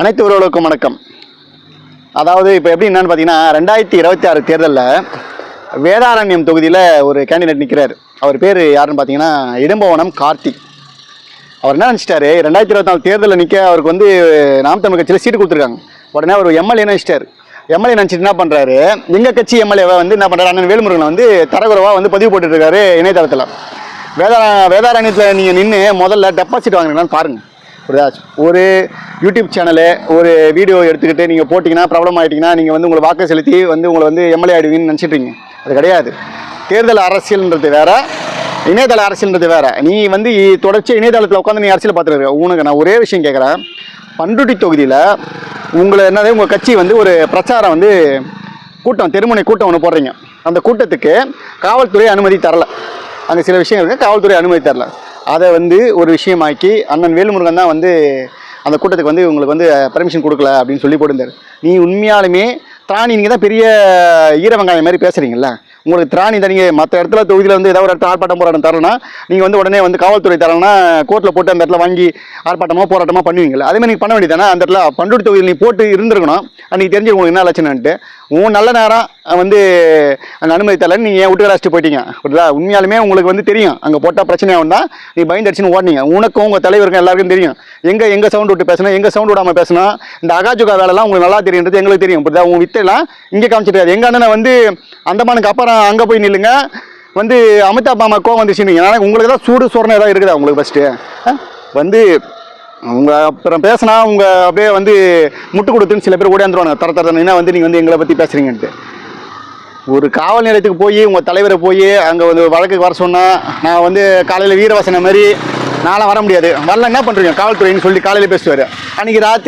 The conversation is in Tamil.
அனைத்து உறவுகளுக்கும் வணக்கம். அதாவது இப்போ எப்படி என்னன்னு பார்த்தீங்கன்னா 2026 தேர்தலில் வேதாரண்யம் தொகுதியில் ஒரு கேண்டிடேட் நிற்கிறார். அவர் பேர் யாருன்னு பார்த்தீங்கன்னா இடும்பவனம் கார்த்திக். அவர் என்ன நினச்சிட்டாரு, 2024 தேர்தலில் நிற்க அவருக்கு வந்து நாம் தமிழ் கட்சியில் சீட்டு கொடுத்துருக்காங்க. உடனே அவர் எம்எல்ஏ நினச்சிட்டார். எம்எல்ஏ நினச்சிட்டு என்ன பண்ணுறாரு, எங்கள் கட்சி எம்எல்ஏவை வந்து என்ன பண்ணுறாரு, அண்ணன் வேல்முருகனை வந்து தரகுறவாக வந்து பதிவு போட்டுருக்காரு இணையதளத்தில். வேதாரண்யத்தில் நீங்கள் நின்று முதல்ல டெபாசிட் வாங்குறீங்களான்னு பாருங்கள். ஒரு யூடியூப் சேனலு ஒரு வீடியோ எடுத்துக்கிட்டு நீங்கள் போட்டிங்கன்னா ப்ராப்ளம் ஆகிட்டிங்கன்னா நீங்கள் வந்து உங்களை வாக்கு செலுத்தி வந்து உங்களை வந்து எம்எல்ஏ ஆகிடுவீங்கன்னு நினச்சிட்றீங்க. அது கிடையாது. தேர்தல் அரசியல்ன்றது வேறு, இணையதள அரசியல்ன்றது வேறு. நீ வந்து தொடர்ச்சி இணையதளத்தில் உட்காந்து நீ அரசியல் பார்த்துருக்க. உனக்கு நான் ஒரே விஷயம் கேட்குறேன். பண்ருட்டி தொகுதியில் உங்கள் கட்சி வந்து ஒரு பிரச்சாரம் வந்து கூட்டம், தெருமுனை கூட்டம் ஒன்று போடுறீங்க. அந்த கூட்டத்துக்கு காவல்துறை அனுமதி தரல. அங்கே சில விஷயம் இருக்குது, காவல்துறை அனுமதி தரல. அதை வந்து ஒரு விஷயமாக்கி அண்ணன் வேல்முருகன் தான் வந்து அந்த கூட்டத்துக்கு வந்து உங்களுக்கு வந்து பர்மிஷன் கொடுக்கல அப்படின்னு சொல்லி போட்டிருந்தார். நீ உண்மையாலுமே திராணி, நீங்கள் தான் பெரிய ஈர வெங்காயம் மாதிரி பேசுகிறீங்களா? உங்களுக்கு திராணி தான். நீங்கள் மற்ற இடத்துல தொகுதியில் வந்து ஏதாவது ஒரு இடத்துல ஆர்ப்பாட்டம் போராட்டம் தரணும்னா நீங்கள் வந்து உடனே வந்து காவல்துறை தரணும்னா கோர்ட்டில் போட்டு அந்த இடத்துல வாங்கி ஆர்ப்பாட்டமாக போராட்டமாக பண்ணுவீங்களா? அதேமாதிரி நீங்கள் பண்ண வேண்டியதானே. அந்த இடத்துல பண்ருட்டி தொகுதியில் நீ போட்டு இருந்திருக்கணும். அன்றைக்கி தெரிஞ்சு உங்களுக்கு என்ன லட்சணம்ட்டு உன் நல்ல நேரம் வந்து அங்கே அனுமதி தரலன்னு நீங்கள் ஏன் விட்டுக்கடாச்சிட்டு போயிட்டீங்க. புரியுதா? உண்மையாலுமே உங்களுக்கு வந்து தெரியும் அங்கே போட்டால் பிரச்சனை ஆகும்னா நீ பயந்தடிச்சுன்னு ஓடினீங்க. உனக்கும் உங்கள் தலைவருக்கும் எல்லாருக்கும் தெரியும் எங்கே சவுண்ட் விட்டு பேசணும், எங்கே சவுண்ட் விடாமல் பேசணும். இந்த அகாஜுகா வேலைலாம் உங்களுக்கு நல்லா தெரியுன்றது எங்களுக்கு தெரியும். புரியுதா? உன் வித்தையெல்லாம் இங்கே காமிச்சிட்டு எங்கள் அண்ணனை வந்து அந்தமானுக்கு அப்புறம் அங்கே போய் நில்லுங்க. வந்து அமிதாப் பாமா கோவம் வந்துச்சுன்னு உங்களுக்கு தான் சூடு சொரணை ஏதாவது இருக்குதா உங்களுக்கு? ஃபஸ்ட்டு வந்து உங்கள் அப்புறம் பேசினா உங்கள் அப்படியே வந்து முட்டு கொடுத்துன்னு சில பேர் ஓடியாந்துருவாங்க. தரத்தரன்னா வந்து நீங்கள் வந்து எங்களை பற்றி பேசுகிறீங்கன்ட்டு. ஒரு காவல் நிலையத்துக்கு போய் உங்கள் தலைவரை போய் அங்கே வந்து வழக்குக்கு வர சொன்னால் நான் வந்து காலையில் வீரவாசனை மாதிரி நான்லாம் வர முடியாது. வரல என்ன பண்ணுறீங்க காவல்துறைன்னு சொல்லி காலையில் பேசுவார். அன்றைக்கி ராத்திரி